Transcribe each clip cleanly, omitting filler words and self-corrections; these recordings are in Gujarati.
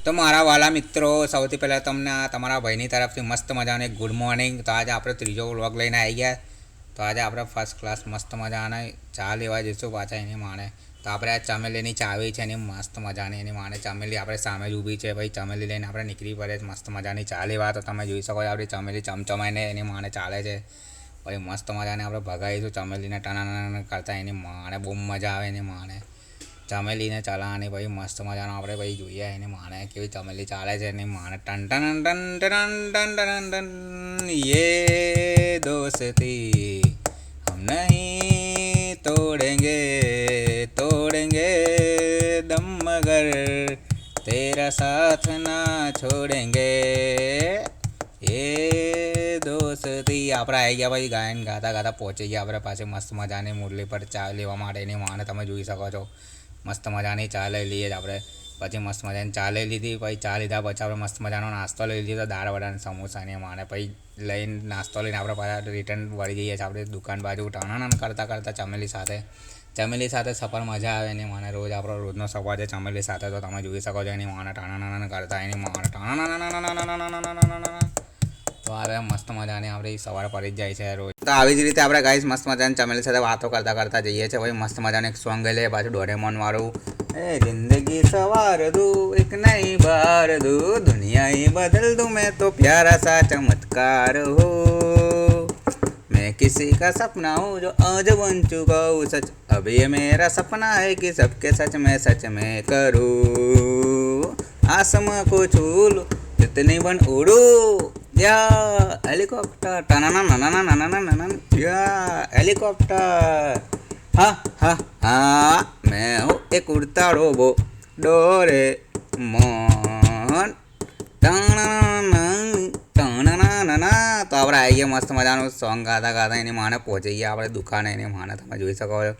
તો મારા વાલા મિત્રો, સૌથી પહેલાં તમને તમારા ભાઈની તરફથી મસ્ત મજાનો એક ગુડ મોર્નિંગ. તો આજે આપણે ત્રીજો વ્લોગ લઈને આવી ગયા. તો આજે આપણે ફર્સ્ટ ક્લાસ મસ્ત મજાના ચા લેવા જઈશું પાછા એની માણે. તો આપણે આ ચમેલીની ચાવી છે એની મસ્ત મજાની એની માણે ચમેલી આપણે સામે જ ઊભી છે. ભાઈ ચમેલી લઈને આપણે નીકળી પડે મસ્ત મજાની ચા લેવા. તો તમે જોઈ શકો આપણી ચમેલી ચમચમાઈને એની માણે ચાલે છે. ભાઈ મસ્ત મજાને આપણે ભગાવીશું ચમેલીને ટનાના કરતા એની માણે બહુ મજા આવે એની માણે ચમેલીને ચલાવવાની. ભાઈ મસ્ત મજાનો આપણે ભાઈ જોઈએ એની માણે કેવી ચમેલી ચાલે છે એની માણે ton ton ton ton ton ton ton યે દોસ્તી હમ નહીં તોડેંગે તોડેંગે દમ મગર તેરા સાથ ના છોડેંગે એ દોસ્તી. આપણે આવી ગયા ભાઈ ગાયન ગાતા ગાતા પહોંચી ગયા આપણે પાસે મસ્ત મજાની મુરલી પર ચા લેવા માટેની માણે તમે જોઈ શકો છો. મસ્ત મજાની ચા લઈ લઈએ આપણે. પછી મસ્ત મજાની ચા લઈ લીધી. પછી ચા લીધા પછી આપણે મસ્ત મજાનો નાસ્તો લઈ લીધો દાળ વડાને સમોસાની માણે. પછી લઈને નાસ્તો લઈને આપણે પાછા રિટર્ન વળી જઈએ છીએ આપણે દુકાન બાજુ ટાણાના કરતાં કરતાં ચમેલી સાથે સફર મજા આવે એની માણે. રોજ આપણો રોજનો સફર છે ચમેલી સાથે. તો તમે જોઈ શકો છો એની માણે ટાણાના કરતાં એની માણે ટાણા. તો હવે મસ્ત મજાની આપણી સવાર પડી જ જાય છે રોજ. તો આવી જ રીતે આપણે ગાઈસ મસ્ત મજાની ચમેલી સાથે વાતો કરતા કરતા જઈએ છીએ. ભાઈ મસ્ત મજાનું એક સોંગ ગઈ લે પાછું ડોરેમોન વાળું. એ જિંદગી સવાર દૂ એક નઈ બાર દૂ દુનિયા બદલ દૂં मैं तो प्यारा सा चमत्कार हो मैं किसी का सपना हूँ जो आज बन चुका हूँ सच अब ये मेरा सपना है कि सबके सच में करूँ आसमां को छू लूं जितनी बन उड़ूं या हेलीकॉप्टर टनाना या हेलीकॉप्टर हाँ हाँ हाँ मैं हूँ एक उड़ता रोबो डोरेमोन ટણાના. તો આપણે આવી ગયા મસ્ત મજાનું સોંગ ગાતા ગાતા એની માને પહોંચી ગયા આપણે દુકાને એની માને તમે જોઈ શકો છો.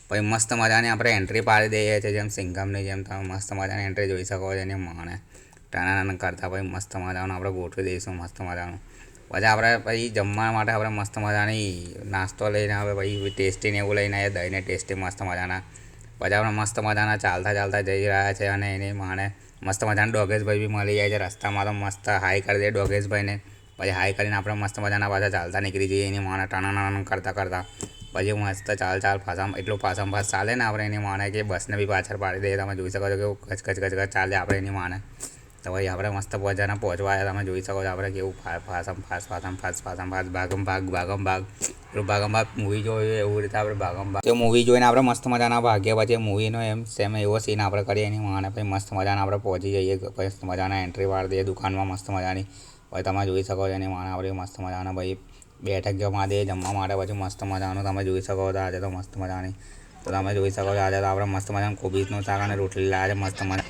પછી મસ્ત મજાની આપણે એન્ટ્રી પાડી દઈએ છીએ જેમ સિંગમની જેમ તમે મસ્ત મજાની એન્ટ્રી જોઈ શકો છો એની માને ટણાના કરતાં. પછી મસ્ત મજાનું આપણે ગોઠવી દઈશું મસ્ત મજાનું. પછી આપણે પછી જમવા માટે આપણે મસ્ત મજાની નાસ્તો લઈને આવે પછી ટેસ્ટીને એવું લઈને આવીએ દહીંને ટેસ્ટી મસ્ત મજાના. પછી આપણે મસ્ત મજાના ચાલતા ચાલતા જઈ રહ્યા છે અને એની માણે મસ્ત મજાના ડોગેશભાઈ બી મળી જાય છે રસ્તામાં. તો મસ્ત હાઈ કરી દે ડોગેશભાઈને. પછી હાઈ કરીને આપણે મસ્ત મજાના પાછા ચાલતા નીકળી જઈએ એની માણે ટાણાના કરતાં કરતાં. પછી મસ્ત ચાલ ફાસામાં એટલું ફાસામાં ફાસ ચાલે ને આપણે એની માણે કે બસને બી પાછળ પાડી દઈએ. તમે જોઈ શકો છો કેવું કચ ચાલે આપણે એની માણે. તો ભાઈ આપણે મસ્ત પહોંચવા આવ્યા તમે જોઈ શકો છો આપણે કેવું ફાસ ભાગમ ભાગ પેલું ભાગમ ભાગ મૂવી જોયું એવું રીતે આપણે ભાગમ ભાગ તે મૂવી જોઈને આપણે મસ્ત મજાના ભાગ્યા પછી મૂવીનો એમ સેમ એવો સીન આપણે કરીએ એની માણે. પછી મસ્ત મજાના આપણે પહોંચી જઈએ મસ્ત મજાના એન્ટ્રી પાડી દઈએ દુકાનમાં મસ્ત મજાની. પછી તમે જોઈ શકો છો એની માણે આપણે મસ્ત મજાના ભાઈ બેઠક જમવા દઈએ જમવા માટે. પછી મસ્ત મજાનું તમે જોઈ શકો છો આજે તો મસ્ત મજાની. તો તમે જોઈ શકો છો આજે તો આપણે મસ્ત મજાનું કોબીજનું શાક અને રોટલી લાવે છે મસ્ત મજા.